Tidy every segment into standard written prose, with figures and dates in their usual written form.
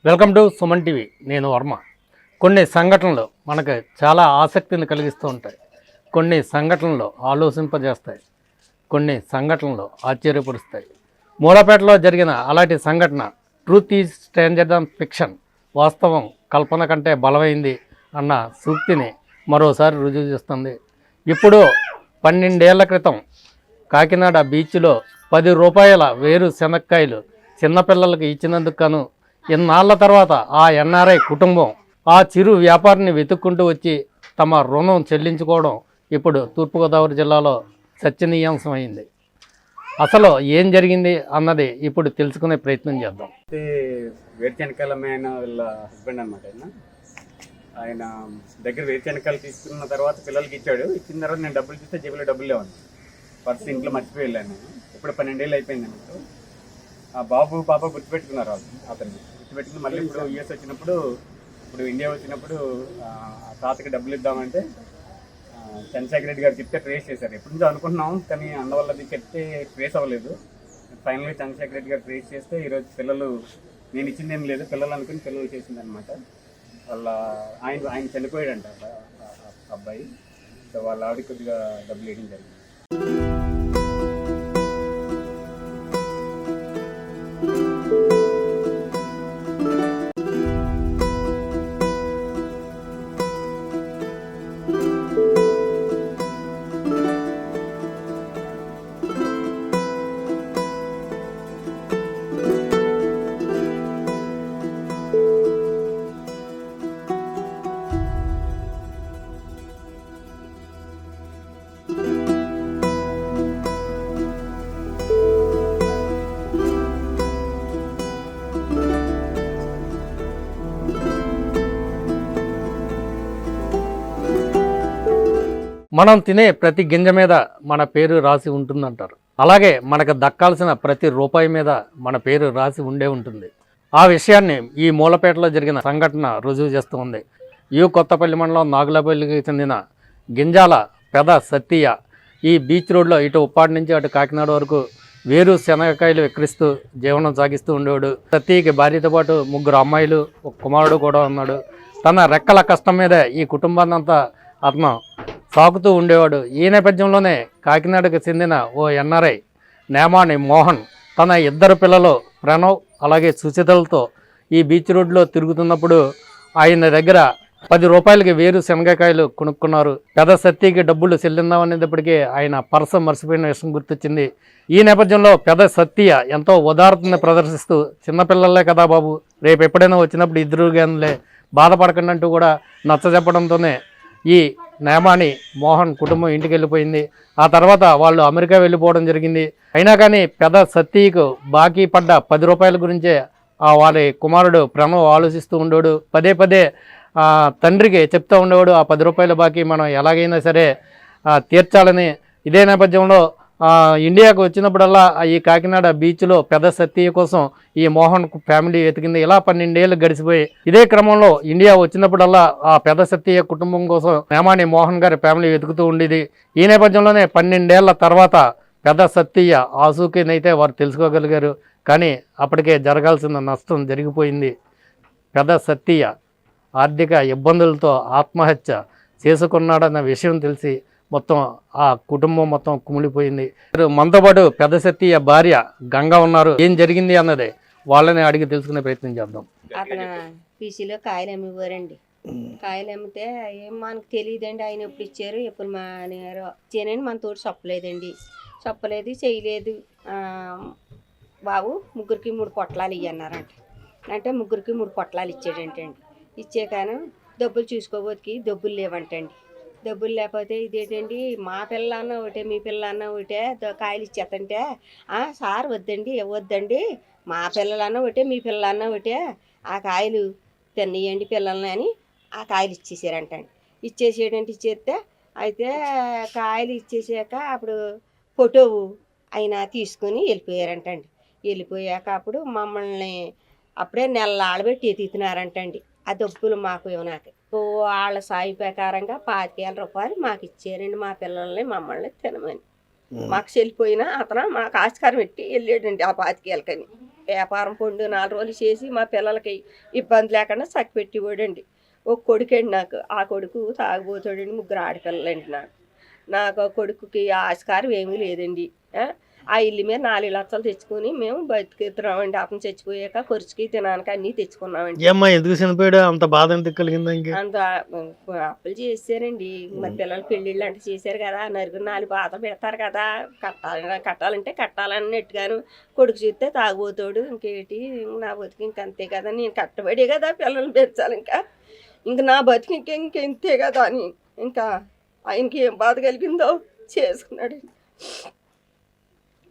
Welcome to Suman TV. నేను వర్మ. కొన్ని సంఘటనలు మనకు చాలా ఆసక్తిని కలిగిస్తూ ఉంటాయి. కొన్ని సంఘటనలు ఆలోచింపజేస్తాయి. కొన్ని సంఘటనలు ఆశ్చర్యపరుస్తాయి. మూలపేటలో జరిగిన అలాంటి సంఘటన truth is stranger than fiction, వాస్తవం కల్పన కంటే బలమైంది అన్న సూక్తిని మరోసారి రుజువు చేస్తుంది. ఇప్పుడు 12 ఏళ్ల క్రితం కాకినాడ బీచ్లో 10 రూపాయల వేరు శనక్కాయలు చిన్నపిల్లలకు ఇచ్చినందుకు గాను ఇన్నాళ్ల తర్వాత ఆ NRI కుటుంబం ఆ చిరు వ్యాపారిని వెతుక్కుంటూ వచ్చి తమ రుణం చెల్లించుకోవడం ఇప్పుడు తూర్పుగోదావరి జిల్లాలో చర్చనీయాంశమైంది. అసలు ఏం జరిగింది అన్నది ఇప్పుడు తెలుసుకునే ప్రయత్నం చేద్దాం. వేరుశనకాయలు ఆయన వీళ్ళ హస్బెండ్ అనమాట. ఆయన దగ్గర వేరుశనకాయలు తీసుకున్న తర్వాత పిల్లలకి ఇచ్చాడు. ఇచ్చిన తర్వాత నేను డబ్బులు చూస్తే జేబులో డబ్బులు లేవన్నాను. పర్స్ ఇంట్లో మర్చిపోయి వెళ్ళాను నేను. ఇప్పుడు 12 ఏళ్ళు అయిపోయింది అన్నట్టు. ఆ బాబు పాప గుర్తుపెట్టుకున్నారు వాళ్ళు. అతన్ని గుర్తుపెట్టుకుని మళ్ళీ ఇప్పుడు యూఎస్ వచ్చినప్పుడు, ఇప్పుడు ఇండియా వచ్చినప్పుడు ఆ తాతకి డబ్బులు ఇద్దామంటే చంద్రశేఖర్ రెడ్డి గారు చెప్తే ట్రేస్ చేశారు. ఎప్పటి నుంచో అనుకుంటున్నాం, కానీ అందువల్లది చెప్తే ట్రేస్ అవ్వలేదు. ఫైనల్గా చంద్రశేఖర్ రెడ్డి గారు ట్రేస్ చేస్తే ఈరోజు పిల్లలు, నేను ఇచ్చింది ఏం లేదు, పిల్లలు అనుకుని పిల్లలు చేసింది అనమాట. వాళ్ళ ఆయన చనిపోయాడంట అబ్బాయి. సో వాళ్ళ ఆవిడ కొద్దిగా డబ్బులు వేయడం జరిగింది. మనం తినే ప్రతి గింజ మీద మన పేరు రాసి ఉంటుందంటారు. అలాగే మనకు దక్కాల్సిన ప్రతి రూపాయి మీద మన పేరు రాసి ఉండే ఉంటుంది. ఆ విషయాన్ని ఈ మూలపేటలో జరిగిన సంఘటన రుజువు చేస్తూ ఉంది. కొత్తపల్లి మండలం నాగులపల్లికి చెందిన గింజాల పెద సత్తయ్య ఈ బీచ్ రోడ్లో ఇటు ఉప్పాడు నుంచి అటు కాకినాడ వరకు వేరు శనగకాయలు విక్రిస్తూ జీవనం సాగిస్తూ ఉండేవాడు. సత్తయ్యకి భార్యతో పాటు 3 అమ్మాయిలు, 1 కుమారుడు కూడా ఉన్నాడు. తన రెక్కల కష్టం మీద ఈ కుటుంబాన్ని అంతా అతను సాగుతూ ఉండేవాడు. ఈ నేపథ్యంలోనే కాకినాడకు చెందిన ఓ NRI నేమాని మోహన్ తన 2 పిల్లలు ప్రణవ్ అలాగే సుచితలతో ఈ బీచ్ రోడ్లో తిరుగుతున్నప్పుడు ఆయన దగ్గర 10 రూపాయలకి వేరు శనగకాయలు కొనుక్కున్నారు. పెద సత్తికి డబ్బులు చెల్లిందామనేటప్పటికీ ఆయన పర్స మర్చిపోయిన విషయం గుర్తొచ్చింది. ఈ నేపథ్యంలో పెద సత్తియ ఎంతో ఉదారతని ప్రదర్శిస్తూ చిన్నపిల్లలే కదా బాబు, రేపు ఎప్పుడైనా వచ్చినప్పుడు ఇద్దరుగానులే, బాధపడకండి అంటూ కూడా నచ్చజెప్పడంతోనే ఈ నేమాని మోహన్ కుటుంబం ఇంటికి వెళ్ళిపోయింది. ఆ తర్వాత వాళ్ళు అమెరికా వెళ్ళిపోవడం జరిగింది. అయినా కానీ పెద సత్తీకు బాకీ పడ్డ 10 రూపాయల గురించే వారి కుమారుడు ప్రణవ్ ఆలోచిస్తూ ఉండేవాడు. పదే తండ్రికి చెప్తూ ఉండేవాడు, ఆ 10 రూపాయల బాకీ మనం ఎలాగైనా సరే తీర్చాలని. ఇదే నేపథ్యంలో ఇండియాకు వచ్చినప్పుడల్లా ఈ కాకినాడ బీచ్లో పెద సత్తయ్య కోసం ఈ మోహన్ ఫ్యామిలీ వెతికింది. ఇలా 12 ఏళ్ళు గడిచిపోయి ఇదే క్రమంలో ఇండియా వచ్చినప్పుడల్లా ఆ పెద సత్తయ్య కుటుంబం కోసం నేమాని మోహన్ గారి ఫ్యామిలీ వెతుకుతూ ఉండేది. ఈ నేపథ్యంలోనే 12 ఏళ్ల తర్వాత పెద సత్తయ్య ఆసూకినైతే వారు తెలుసుకోగలిగారు. కానీ అప్పటికే జరగాల్సిన నష్టం జరిగిపోయింది. పెద సత్తయ్య ఆర్థిక ఇబ్బందులతో ఆత్మహత్య చేసుకున్నాడన్న విషయం తెలిసి మొత్తం ఆ కుటుంబం మొత్తం కుమిలిపోయింది. మనతో పాటు పెద సత్తయ్య భార్య గంగ ఉన్నారు. ఏం జరిగింది అన్నదే వాళ్ళని అడిగి తెలుసుకునే ప్రయత్నం చేద్దాం. అతను పీసీలో కాయలు అమ్మిపోరండి. కాయలు అమ్మితే ఏం మనకు తెలియదండి, ఆయన ఎప్పుడు ఇచ్చారు ఎప్పుడు మానేరు ఇచ్చానని మన తోటి చెప్పలేదండి. చెప్పలేదు, చేయలేదు. బాబు 3కి 3 పొట్లాలు ఇవ్వన్నారంట. అంటే 3కి 3 పొట్లాలు ఇచ్చాడంటండి. ఇచ్చాకను డబ్బులు చూసుకోబోతుకి డబ్బులు లేవంటండి. డబ్బులు లేకపోతే ఇదేంటండి, మా పిల్ల అన్న ఒకటే మీ పిల్ల అన్న ఒకటే కాయలు ఇచ్చేతంటే సార్ వద్దండి ఇవ్వద్దండి, మా పిల్లలన్న ఒకటే మీ పిల్ల అన్న ఒకటే, ఆ కాయలు తిన్నయండి పిల్లల్ని అని ఆ కాయలు ఇచ్చేసారంటండి. ఇచ్చేస్తే అయితే కాయలు ఇచ్చేసాక అప్పుడు ఫోటో ఆయన తీసుకొని వెళ్ళిపోయారంటండి. వెళ్ళిపోయాక అప్పుడు మమ్మల్ని అప్పుడే నెల ఆడబెట్టి ఎత్తుతున్నారంటండి. ఆ డబ్బులు మాకు ఇవ్వనాక వాళ్ళ సాయి ప్రకారంగా 25,000 రూపాయలు మాకు ఇచ్చారండి. మా పిల్లల్ని మమ్మల్ని తినమని మాకు చెల్లిపోయినా అతను మాకు ఆస్కారం పెట్టి వెళ్ళాడండి ఆ 25,000కని. వ్యాపారం పండు 4 రోజులు చేసి మా పిల్లలకి ఇబ్బంది లేకుండా చక్కపెట్టేవాడండి. ఒక కొడుకండి నాకు. ఆ కొడుకు తాగుబోతాడండి. 3 ఆడపిల్లలండి నాకు. నాకు ఆ కొడుకుకి ఆస్కారం ఏమీ లేదండి. ఆ ఇల్లు మీద 4 లక్షలు తెచ్చుకొని మేము బతికేస్తున్నామండి. అతను చచ్చిపోయాక ఖర్చుకి తినడానికి అన్నీ తెచ్చుకున్నామండి. ఏమ్మా ఎందుకు చనిపోయాడు? అంత బాధ ఎందుకు కలిగిందా? అంత అప్పులు చేశారండి. మరి పిల్లల పెళ్ళిళ్ళు అంటే చేశారు కదా, నలుగురు 4 బాధలు పెడతారు కదా, కట్టాలంటే కట్టాలన్నట్టుగాను. కొడుకు చూస్తే తాగుబోతాడు. ఇంకేటి నా బతుకు ఇంకంతే కదా, నేను కట్టబడే కదా పిల్లల్ని పెంచాలి. ఇంక నా బతుకు ఇంకెంతే కదా అని ఇంకా ఆయనకి ఏం బాధ కలిగిందో చేసుకున్నాడు.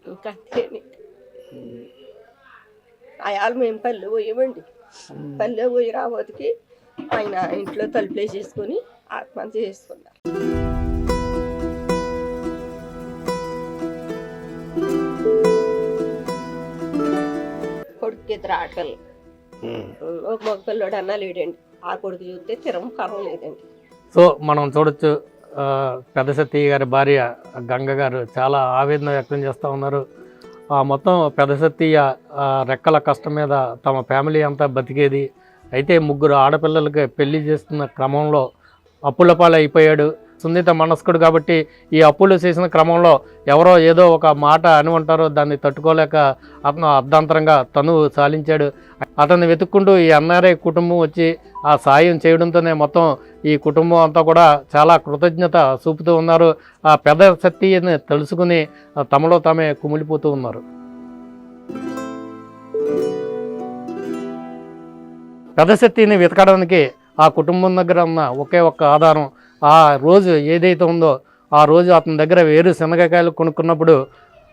ఇంకా అంతేని అయాలు మేము పల్లె పోయామండి. పల్లె పోయి రాబోతుకి ఆయన ఇంట్లో తలుపులే చేసుకొని ఆత్మహత్య చేసుకున్నారు. కొడుకు 2 ఆడపిల్లలు, ఒక మగ పిల్లోడు అన్నా లేడండి. ఆ కొడుకు చూస్తే తిరం కరం లేదండి. సో మనం చూడొచ్చు, పెద్ద సత్తయ్య గారి భార్య గంగ గారు చాలా ఆవేదన వ్యక్తం చేస్తూ ఉన్నారు. మొత్తం పెద్ద సత్తయ్య రెక్కల కష్టం మీద తమ ఫ్యామిలీ అంతా బతికేది. అయితే 3 ఆడపిల్లలకి పెళ్లి చేస్తున్న క్రమంలో అప్పుల పాలు అయిపోయాడు. సున్నిత మనస్కుడు కాబట్టి ఈ అప్పులు చేసిన క్రమంలో ఎవరో ఏదో ఒక మాట అని ఉంటారో దాన్ని తట్టుకోలేక అతను అర్ధాంతరంగా తను సాలించాడు. అతన్ని వెతుక్కుంటూ ఈ NRI కుటుంబం వచ్చి ఆ సాయం చేయడంతోనే మొత్తం ఈ కుటుంబం అంతా కూడా చాలా కృతజ్ఞత చూపుతూ ఉన్నారు. ఆ పెద్ద సత్తయ్యని తెలుసుకుని తమలో తామే కుమిలిపోతూ ఉన్నారు. పెద్ద సత్తయ్యని వెతకడానికి ఆ కుటుంబం దగ్గర ఉన్న ఒకే ఒక్క ఆధారం, ఆ రోజు ఏదైతే ఉందో ఆ రోజు అతని దగ్గర శనగకాయలు కొనుక్కున్నప్పుడు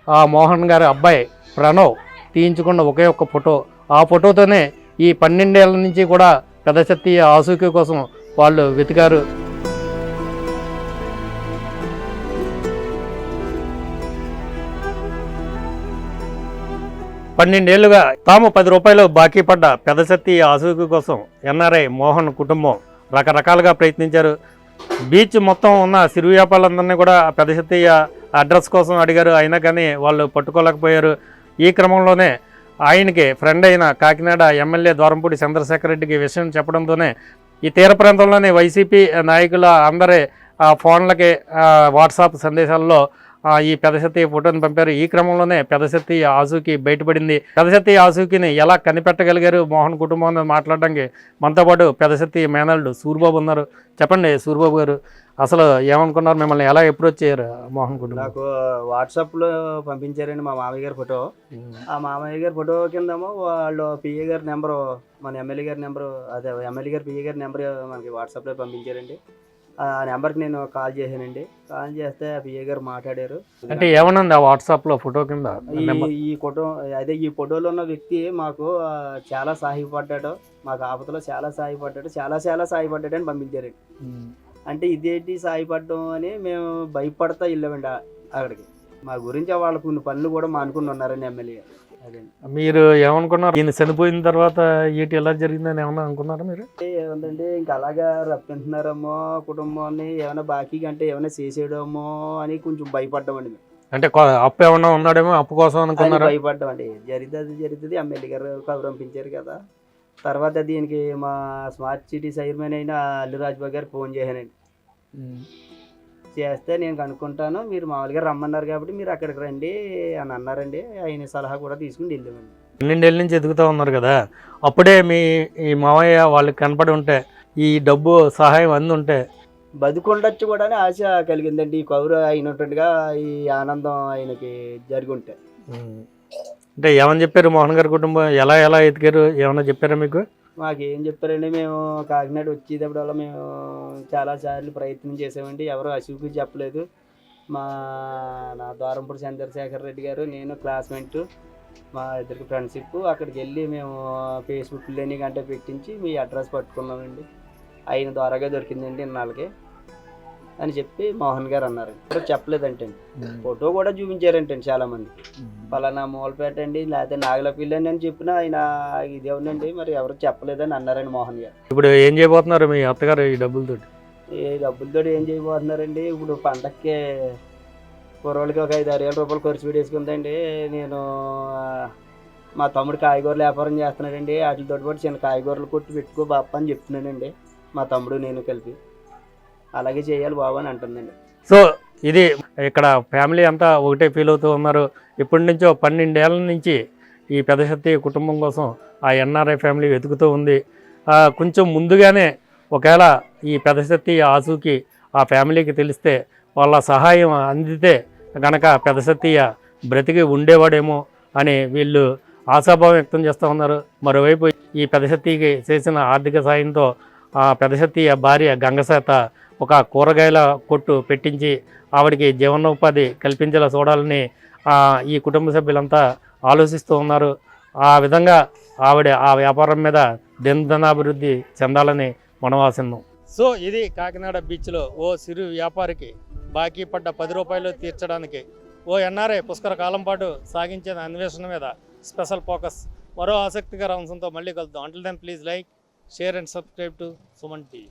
ఆ మోహన్ గారి అబ్బాయి ప్రణవ్ తీయించుకున్న ఒకే ఒక్క ఫోటో. ఆ ఫోటోతోనే ఈ 12 ఏళ్ల నుంచి కూడా పెద్ద సత్తయ్య ఆసూకి కోసం వాళ్ళు వెతికారు. పన్నెండేళ్లుగా తాము 10 రూపాయలు బాకీ పడ్డ పెద్ద సత్తయ్య ఆసూకి కోసం NRI మోహన్ కుటుంబం రకరకాలుగా ప్రయత్నించారు. బీచ్ మొత్తం ఉన్న సిరు వ్యాపారులందరినీ కూడా పెద్ద సత్తయ్య అడ్రస్ కోసం అడిగారు. అయినా కానీ వాళ్ళు పట్టుకోలేకపోయారు. ఈ క్రమంలోనే ఆయనకి ఫ్రెండ్ అయిన కాకినాడ ఎమ్మెల్యే ద్వారంపూడి చంద్రశేఖర్ రెడ్డికి విషయం చెప్పడంతోనే ఈ తీర ప్రాంతంలోని వైసీపీ నాయకుల అందరి ఫోన్లకి వాట్సాప్ సందేశాల్లో ఈ పెద్ద సత్తయ్య ఫోటోని పంపారు. ఈ క్రమంలోనే పెద్ద సత్తయ్య ఆసూకి బయటపడింది. పెద్ద సత్తయ్య ఆసూకిని ఎలా కనిపెట్టగలిగారు మోహన్ కుటుంబం మాట్లాడడానికి మనతో పాటు పెద్ద సత్తయ్య మేనల్లుడు సూరిబాబు ఉన్నారు. చెప్పండి సూరిబాబు గారు, అసలు ఏమనుకున్నారు? మిమ్మల్ని ఎలా అప్రోచ్ చేయరు మోహన్ కుటుంబం? నాకు వాట్సాప్లో పంపించారండి మా మామయ్య గారి ఫోటో. ఆ మామయ్య గారి ఫోటో కిందేమో వాళ్ళు పిఏ గారి నెంబరు, మన ఎమ్మెల్యే గారి నెంబరు, అదే ఎమ్మెల్యే గారి పిఏ గారి నెంబర్ మనకి వాట్సాప్లో పంపించారండి. ఆ నెంబర్కి నేను కాల్ చేశానండి. కాల్ చేస్తే ఆ పిఏ గారు మాట్లాడారు. అంటే ఏమన్నా వాట్సాప్లో ఫోటో కింద ఈ ఫోటో, అదే ఈ ఫోటోలో ఉన్న వ్యక్తి మాకు చాలా సహాయపడ్డాడు, మాకు ఆపదలో చాలా సహాయపడ్డాడు, చాలా సహాయపడ్డాడు అని పంపించారండి. అంటే ఇదేంటి సహాయపడడం అని మేము భయపడతా వెళ్ళామండి అక్కడికి. మా గురించి వాళ్ళు కొన్ని పనులు కూడా మానుకుని ఉన్నారండి ఎమ్మెల్యే. అదే మీరు ఏమనుకున్నారు? ఈయన చనిపోయిన తర్వాత ఏంటి ఎలా జరిగిందని ఏమన్నా అనుకున్నారా మీరు? ఏముందండి, ఇంకా అలాగా రప్పింటున్నారేమో కుటుంబాన్ని, ఏమైనా బాకీ అంటే ఏమైనా చేసేయడమో అని కొంచెం భయపడ్డామండి మేము. అంటే అప్పు ఏమన్నా ఉన్నాడేమో, అప్పు కోసం అనుకున్నారా? భయపడ్డామండి. జరుగుతుంది ఎమ్మెల్యే గారు కబురు పంపించారు కదా. తర్వాత దీనికి మా స్మార్ట్ సిటీ చైర్మన్ అయిన అల్లు రాజ్బాబు గారు ఫోన్ చేశానండి. చేస్తే నేను కనుక్కుంటాను, మీరు మామూలుగా రమ్మన్నారు కాబట్టి మీరు అక్కడికి రండి అని అన్నారండి. ఆయన సలహా కూడా తీసుకుని వెళ్ళామండి. 12 ఏళ్ళ నుంచి ఎదుగుతూ ఉన్నారు కదా, అప్పుడే ఈ మావయ్య వాళ్ళకి కనపడి ఉంటే, ఈ డబ్బు సహాయం అంది ఉంటే బతుకుండొచ్చు కూడా అని ఆశ కలిగిందండి. ఈ కౌరు అయినట్టుగా ఈ ఆనందం ఆయనకి జరిగి ఉంటే. అంటే ఏమని చెప్పారు మోహన్ గారి కుటుంబం? ఎలా ఎతికారు? ఏమన్నా చెప్పారా మీకు? మాకేం చెప్పారండి, మేము కాకినాడ వచ్చేటప్పుడల్లా మేము చాలాసార్లు ప్రయత్నం చేసామండి. ఎవరు అసూకి చెప్పలేదు. నా ద్వారంపూడి చంద్రశేఖర్ రెడ్డి గారు, నేను క్లాస్మేట్, మా ఇద్దరికి ఫ్రెండ్షిప్. అక్కడికి వెళ్ళి మేము ఫేస్బుక్లోని గంట పెట్టించి మీ అడ్రస్ పట్టుకున్నామండి. ఆయన ద్వారాగా దొరికిందండి ఇన్నాళ్ళకి అని చెప్పి మోహన్ గారు అన్నారు. ఎవరు చెప్పలేదంటండి. ఫోటో కూడా చూపించారంటండి చాలామంది. పలానా మూలపేట అండి, లేకపోతే నాగలపల్లి అని చెప్పిన ఆయన ఇదే ఉందండి, మరి ఎవరు చెప్పలేదని అన్నారండి మోహన్ గారు. ఇప్పుడు ఏం చేయబోతున్నారు మీ అత్తగారు ఈ డబ్బులతో? ఏం చేయబోతున్నారండి, ఇప్పుడు పండక్కి కుర్రోళ్ళకి ఒక 5-6 వేల రూపాయలు ఖర్చు పెట్టేసుకుందండి. నేను మా తమ్ముడు కాయగూరలు వ్యాపారం చేస్తున్నాడండి, వాటితో పాటు చిన్న కాయగూరలు కొట్టి పెట్టుకో బాప్ప అని చెప్తున్నానండి మా తమ్ముడు నేను కలిపి. అలాగే చేయాలి బాబు అని అంటుందండి. సో ఇది ఇక్కడ ఫ్యామిలీ అంతా ఒకటే ఫీల్ అవుతూ ఉన్నారు. ఇప్పటి నుంచో 12 ఏళ్ళ నుంచి ఈ పెదశెట్టి కుటుంబం కోసం ఆ ఎన్ఆర్ఐ ఫ్యామిలీ వెతుకుతూ ఉంది. కొంచెం ముందుగానే ఒకవేళ ఈ పెదశెట్టి ఆసుకి ఆ ఫ్యామిలీకి తెలిస్తే వాళ్ళ సహాయం అందితే కనుక పెదశెట్టి బ్రతికి ఉండేవాడేమో అని వీళ్ళు ఆశాభావం వ్యక్తం చేస్తూ ఉన్నారు. మరోవైపు ఈ పెదశెట్టికి చేసిన ఆర్థిక సాయంతో ఆ పెదశెట్టి భార్య గంగసేత ఒక కూరగాయల కొట్టు పెట్టించి ఆవిడకి జీవనోపాధి కల్పించేలా చూడాలని ఈ కుటుంబ సభ్యులంతా ఆలోచిస్తూ ఉన్నారు. ఆ విధంగా ఆవిడ ఆ వ్యాపారం మీద దినదినాభివృద్ధి చెందాలని మనం ఆశిద్దాం. సో ఇది కాకినాడ బీచ్లో ఓ సిరు వ్యాపారికి బాకీ పడ్డ 10 రూపాయలు తీర్చడానికి ఓ ఎన్ఆర్ఐ పుష్కర కాలం పాటు సాగించిన అన్వేషణ మీద స్పెషల్ ఫోకస్. మరో ఆసక్తికర అంశంతో మళ్ళీ కలుద్దాం. Until then please like, share and subscribe to Suman TV.